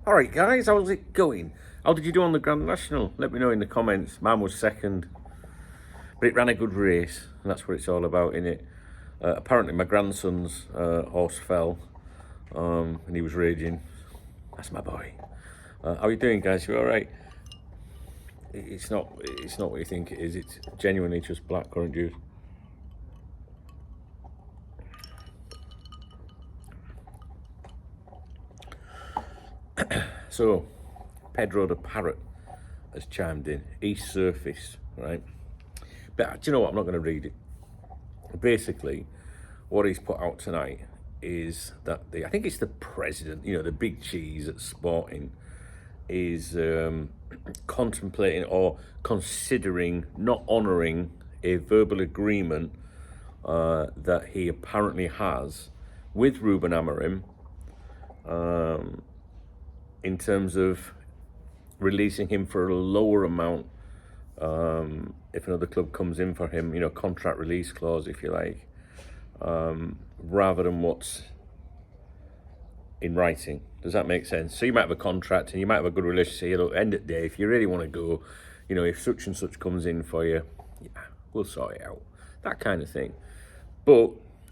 Alright guys, how's it going? How did you do on the Grand National? Let me know in the comments. Mine was second, but it ran a good race, and that's what it's all about, innit? Apparently my grandson's horse fell, and he was raging. That's my boy. How are you doing, guys? You alright? It's not what you think it is. It's genuinely just blackcurrant juice. So, Pedro the Parrot has chimed in. He's surfaced, right? But do you know what? I'm not going to read it. Basically, what he's put out tonight is that I think it's the president, the big cheese at Sporting, is contemplating or considering not honouring a verbal agreement that he apparently has with Ruben Amorim in terms of releasing him for a lower amount if another club comes in for him, contract release clause, if you like, rather than what's in writing. Does that make sense? So you might have a contract and you might have a good relationship. At the end of the day, if you really want to go, if such and such comes in for you, yeah, we'll sort it out. That kind of thing. But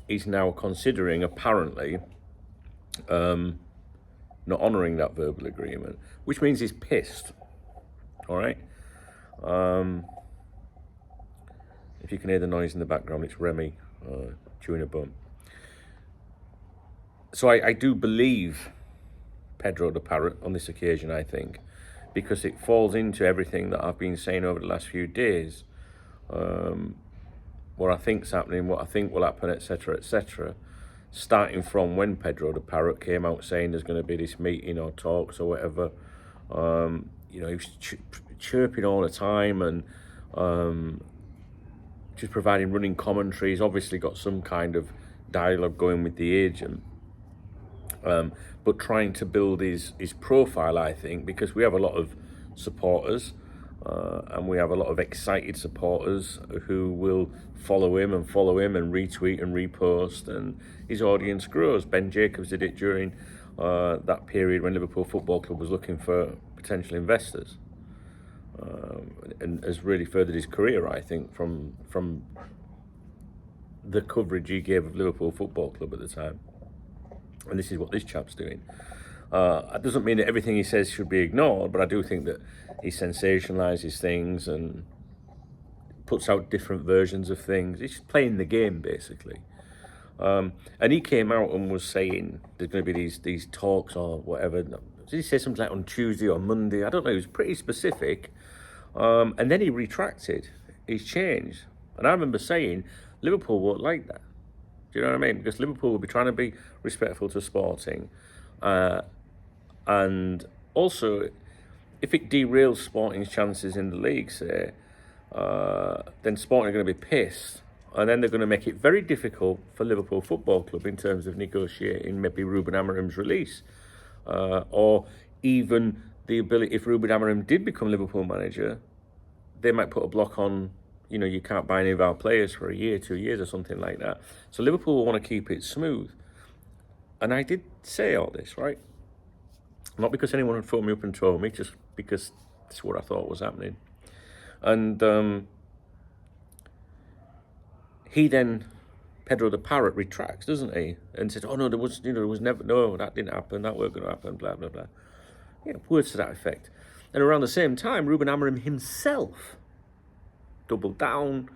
he's now considering, apparently, not honouring that verbal agreement, which means he's pissed. All right. If you can hear the noise in the background, it's Remy chewing a bum. So I do believe Pedro the Parrot on this occasion, I think, because it falls into everything that I've been saying over the last few days, what I think's happening, what I think will happen, etc., etc., starting from when Pedro the Parrot came out saying there's going to be this meeting or talks or whatever. He was chirping all the time and just providing running commentary. He's obviously got some kind of dialogue going with the agent, but trying to build his profile, I think, because we have a lot of supporters and we have a lot of excited supporters who will follow him and retweet and repost, and his audience grows. Ben Jacobs did it during that period when Liverpool Football Club was looking for potential investors, and has really furthered his career, I think, from the coverage he gave of Liverpool Football Club at the time. And this is what this chap's doing. It doesn't mean that everything he says should be ignored, but I do think that he sensationalises things and puts out different versions of things. He's just playing the game, basically. And he came out and was saying there's going to be these talks or whatever. Did he say something like on Tuesday or Monday? I don't know. He was pretty specific. And then he retracted. He's changed. And I remember saying Liverpool won't like that. Do you know what I mean? Because Liverpool will be trying to be respectful to Sporting. And also, if it derails Sporting's chances in the league, say, then Sporting are going to be pissed. And then they're going to make it very difficult for Liverpool Football Club in terms of negotiating maybe Ruben Amorim's release. Or even the ability, if Ruben Amorim did become Liverpool manager, they might put a block on, you can't buy any of our players for a year, 2 years or something like that. So Liverpool will want to keep it smooth. And I did say all this, right? Not because anyone had phoned me up and told me, just because it's what I thought was happening. And he then, Pedro the Parrot, retracts, doesn't he? And says, oh no, there was never, no, that didn't happen, that weren't going to happen, blah, blah, blah. Words to that effect. And around the same time, Ruben Amorim himself doubled down,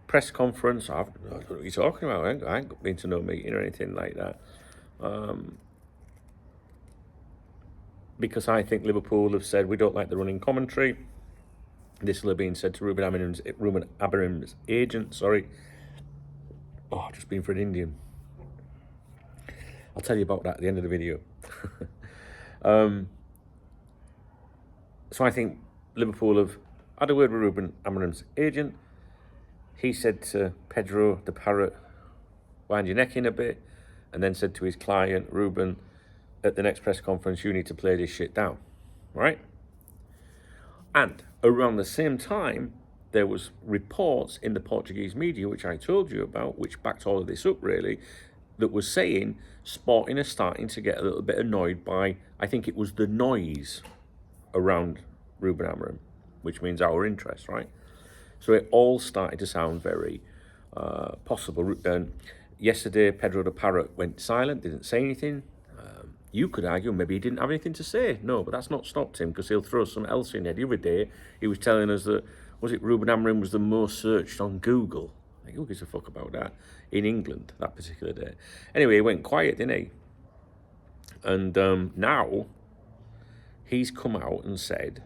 press conference. I don't know what you're talking about. I ain't been to no meeting or anything like that. Because I think Liverpool have said we don't like the running commentary. This will have been said to Ruben Amorim's agent. Sorry. Oh, I've just been for an Indian. I'll tell you about that at the end of the video. So I think Liverpool have had a word with Ruben Amorim's agent. He said to Pedro the Parrot, wind your neck in a bit, and then said to his client, Ruben, at the next press conference, you need to play this shit down, right? And around the same time, there was reports in the Portuguese media, which I told you about, which backed all of this up, really, that was saying Sporting are starting to get a little bit annoyed by, I think it was the noise around Ruben Amorim, which means our interest, right? So it all started to sound very possible. Yesterday, Pedro the Parrot went silent, didn't say anything. You could argue maybe he didn't have anything to say. No, but that's not stopped him, because he'll throw something else in there. The other day, he was telling us that, was it Ruben Amorim was the most searched on Google? Like, who gives a fuck about that? In England, that particular day. Anyway, he went quiet, didn't he? And now, he's come out and said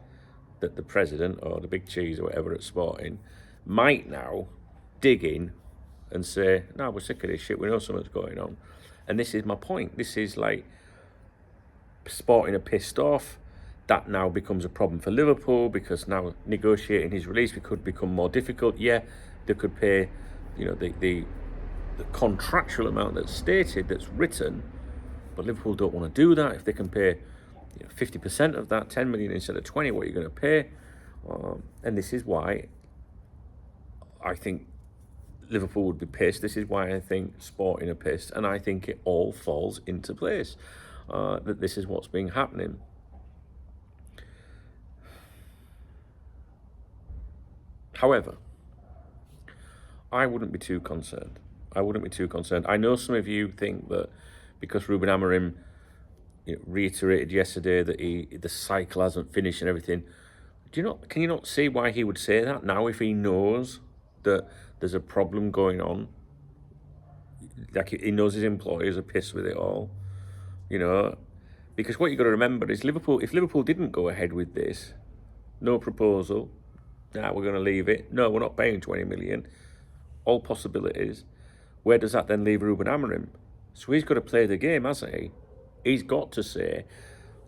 that the president, or the big cheese or whatever at Sporting, might now dig in and say, no, we're sick of this shit, we know something's going on. And this is my point. This is like, Sporting are pissed off. That now becomes a problem for Liverpool, because now negotiating his release could become more difficult. Yeah, they could pay, you know, the contractual amount that's stated, that's written, but Liverpool don't want to do that. If they can pay 50% of that, 10 million instead of 20, what are you going to pay? And this is why I think Liverpool would be pissed. This is why I think Sporting are pissed, and I think it all falls into place. That this is what's been happening. However, I wouldn't be too concerned. I know some of you think that because Ruben Amorim reiterated yesterday that the cycle hasn't finished and everything. Can you not see why he would say that now, if he knows that there's a problem going on? Like, he knows his employers are pissed with it all. You know, because what you've got to remember is Liverpool, if Liverpool didn't go ahead with this, no proposal, we're going to leave it. No, we're not paying 20 million. All possibilities. Where does that then leave Ruben Amorim? So he's got to play the game, hasn't he? He's got to say,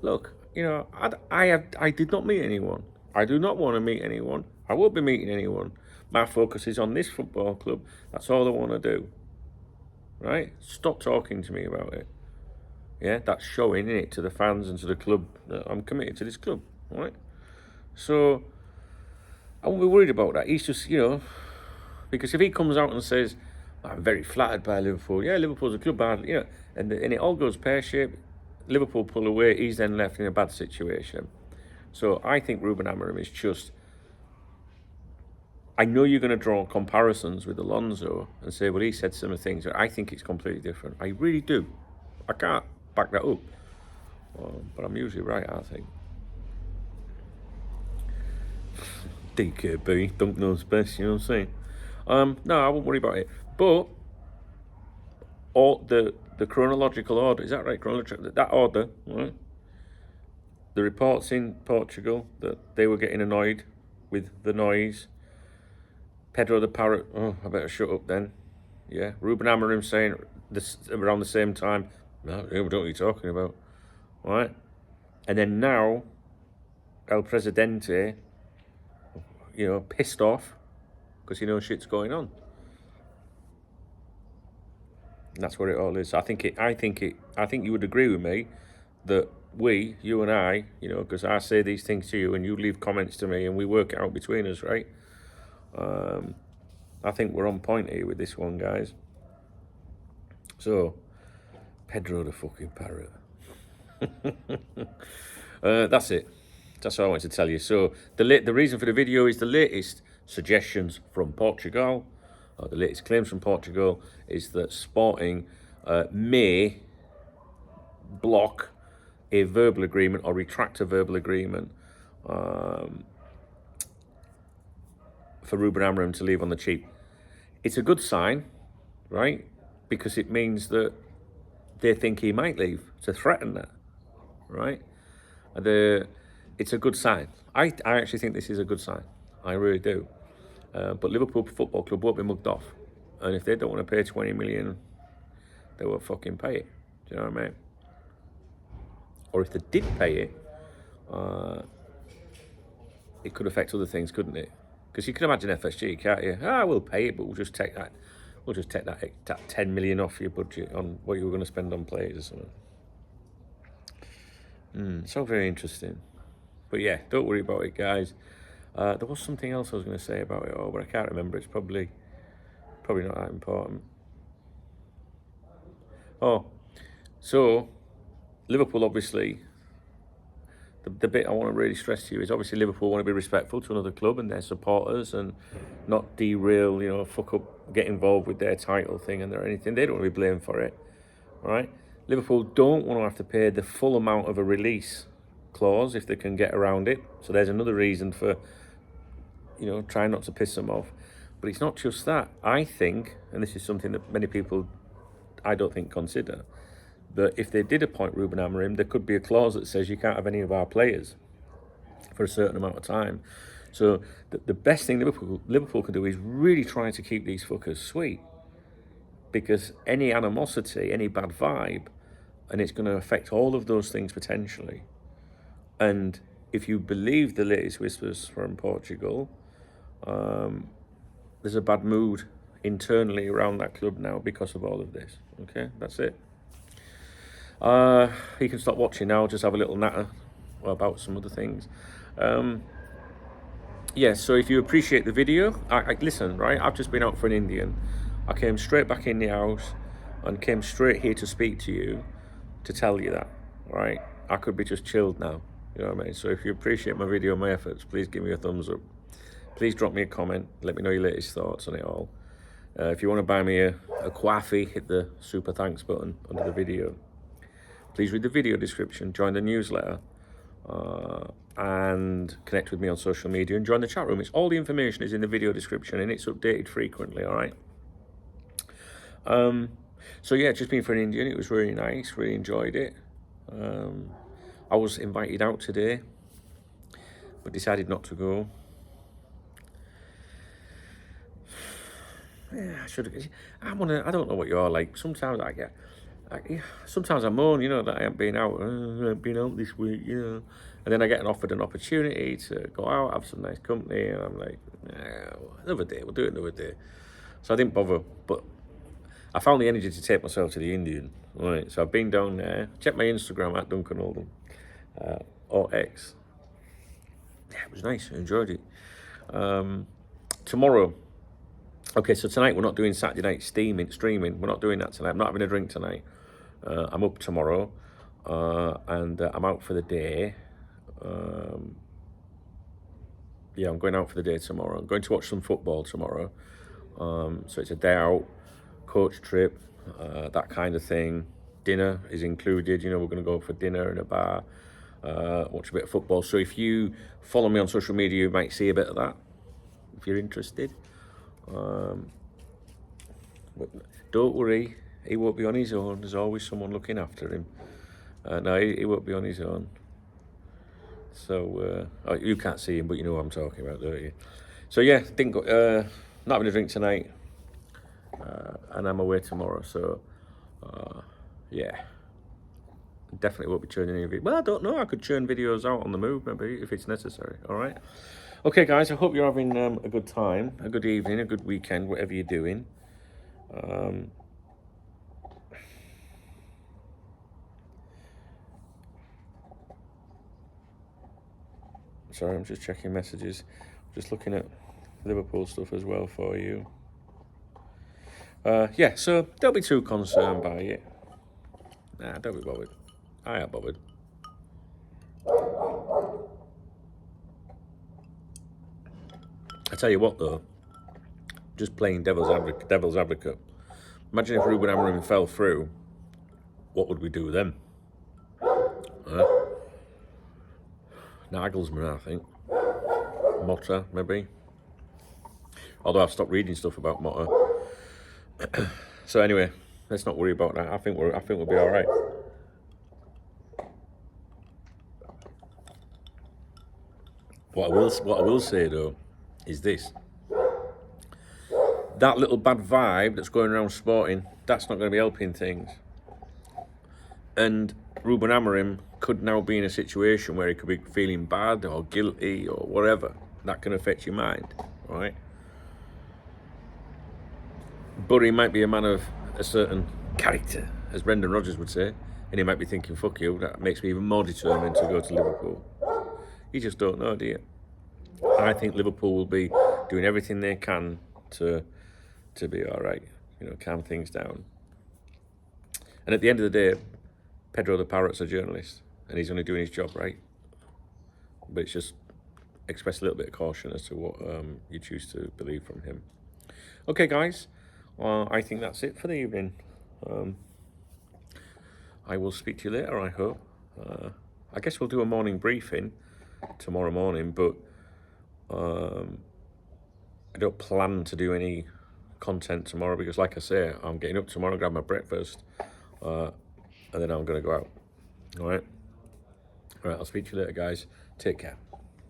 look, you know, I did not meet anyone. I do not want to meet anyone. I won't be meeting anyone. My focus is on this football club. That's all I want to do. Right? Stop talking to me about it. Yeah, that's showing, isn't it, to the fans and to the club that I'm committed to this club, right? So I won't be worried about that. He's just, you know, because if he comes out and says, I'm very flattered by Liverpool, yeah, Liverpool's a club, you know, and it all goes pear-shaped, Liverpool pull away, he's then left in a bad situation. So I think Ruben Amorim is just, I know you're going to draw comparisons with Alonso and say, well, he said some things, but I think it's completely different. I really do. I can't back that up, but I'm usually right, I think. DKB, don't knows best, you know what I'm saying? No, I won't worry about it. But all the chronological order, is that right? That order, right? The reports in Portugal that they were getting annoyed with the noise. Pedro the Parrot, oh, I better shut up then. Yeah, Ruben Amorim saying this around the same time, no, we don't know what you're talking about, right? And then now, El Presidente, you know, pissed off because he knows shit's going on. And that's what it all is. I think you would agree with me that you and I, you know, because I say these things to you and you leave comments to me and we work it out between us, right? I think we're on point here with this one, guys. So, Pedro the fucking Parrot. That's it. That's all I wanted to tell you. So, the reason for the video is the latest suggestions from Portugal, the latest claims from Portugal, is that Sporting may block a verbal agreement or retract a verbal agreement for Ruben Amorim to leave on the cheap. It's a good sign, right? Because it means that they think he might leave, to threaten that, right? It's a good sign. I actually think this is a good sign. I really do. But Liverpool Football Club won't be mugged off. And if they don't want to pay 20 million, they won't fucking pay it. Do you know what I mean? Or if they did pay it, it could affect other things, couldn't it? Because you can imagine FSG, can't you? We'll pay it, but we'll just take that. We'll just take that 10 million off your budget on what you were going to spend on players or something. So very interesting. But yeah, don't worry about it, guys. There was something else I was going to say about it all, but I can't remember. It's probably not that important. Oh, so Liverpool obviously, the bit I want to really stress to you is obviously Liverpool want to be respectful to another club and their supporters and not derail, fuck up, get involved with their title thing and anything. They don't want to be blamed for it, all right? Liverpool don't want to have to pay the full amount of a release clause if they can get around it. So there's another reason for, trying not to piss them off. But it's not just that. I think, and this is something that many people, I don't think, consider, that if they did appoint Ruben Amorim, there could be a clause that says you can't have any of our players for a certain amount of time. So the best thing Liverpool can do is really try to keep these fuckers sweet, because any animosity, any bad vibe, and it's going to affect all of those things potentially. And if you believe the latest whispers from Portugal, there's a bad mood internally around that club now because of all of this. Okay, that's it. You can stop watching now, just have a little natter about some other things. Yeah, so if you appreciate the video, listen, right, I've just been out for an Indian. I came straight back in the house and came straight here to speak to you to tell you that, right? I could be just chilled now, you know what I mean? So if you appreciate my video, my efforts, please give me a thumbs up. Please drop me a comment, let me know your latest thoughts on it all. If you want to buy me a coffee, hit the super thanks button under the video. Please read the video description, join the newsletter, and connect with me on social media and join the chat room. All the information is in the video description and it's updated frequently, all right? So yeah, just been for an Indian. It was really nice, really enjoyed it. I was invited out today, but decided not to go. Yeah, I should have. I don't know what you're like. Sometimes sometimes I moan, that I haven't been out. I haven't been out this week, And then I get offered an opportunity to go out, have some nice company, and I'm like, another day. We'll do it another day. So I didn't bother, but I found the energy to take myself to the Indian. Right, so I've been down there. Check my Instagram at Duncan Oldham, or X. Yeah, it was nice. I enjoyed it. Tomorrow. Okay, so tonight we're not doing Saturday night streaming. We're not doing that tonight. I'm not having a drink tonight. I'm up tomorrow, and I'm out for the day. Yeah, I'm going out for the day tomorrow. I'm going to watch some football tomorrow. So it's a day out, coach trip, that kind of thing. Dinner is included. We're going to go for dinner in a bar, watch a bit of football. So if you follow me on social media, you might see a bit of that, if you're interested. Don't worry, he won't be on his own. There's always someone looking after him. No, he won't be on his own. So you can't see him, but you know what I'm talking about, don't you? So yeah, not having a drink tonight, and I'm away tomorrow. So yeah, definitely won't be churning any videos. Well, I don't know. I could churn videos out on the move, maybe, if it's necessary. All right. Okay, guys, I hope you're having a good time, a good evening, a good weekend, whatever you're doing. Sorry, I'm just checking messages. Just looking at Liverpool stuff as well for you. Yeah, so don't be too concerned by it. Nah, don't be bothered. I ain't bothered. I tell you what, though, just playing devil's advocate. Imagine if Ruben Amorim fell through. What would we do then? Nagelsmann, I think. Motta, maybe. Although I've stopped reading stuff about Motta. So anyway, let's not worry about that. I think we'll be all right. What I will say though is this: that little bad vibe that's going around Sporting, that's not going to be helping things. And Ruben Amorim could now be in a situation where he could be feeling bad or guilty or whatever. That can affect your mind, right? But he might be a man of a certain character, as Brendan Rodgers would say, and he might be thinking, fuck you, that makes me even more determined to go to Liverpool. You just don't know, do you? I think Liverpool will be doing everything they can to be all right, calm things down. And at the end of the day, Pedro the Parrot's a journalist, and he's only doing his job, right? But it's just express a little bit of caution as to what you choose to believe from him. Okay, guys, I think that's it for the evening. I will speak to you later, I hope. I guess we'll do a morning briefing tomorrow morning, but I don't plan to do any content tomorrow because, like I say, I'm getting up tomorrow, grab my breakfast, and then I'm going to go out. All right, I'll speak to you later, guys. Take care.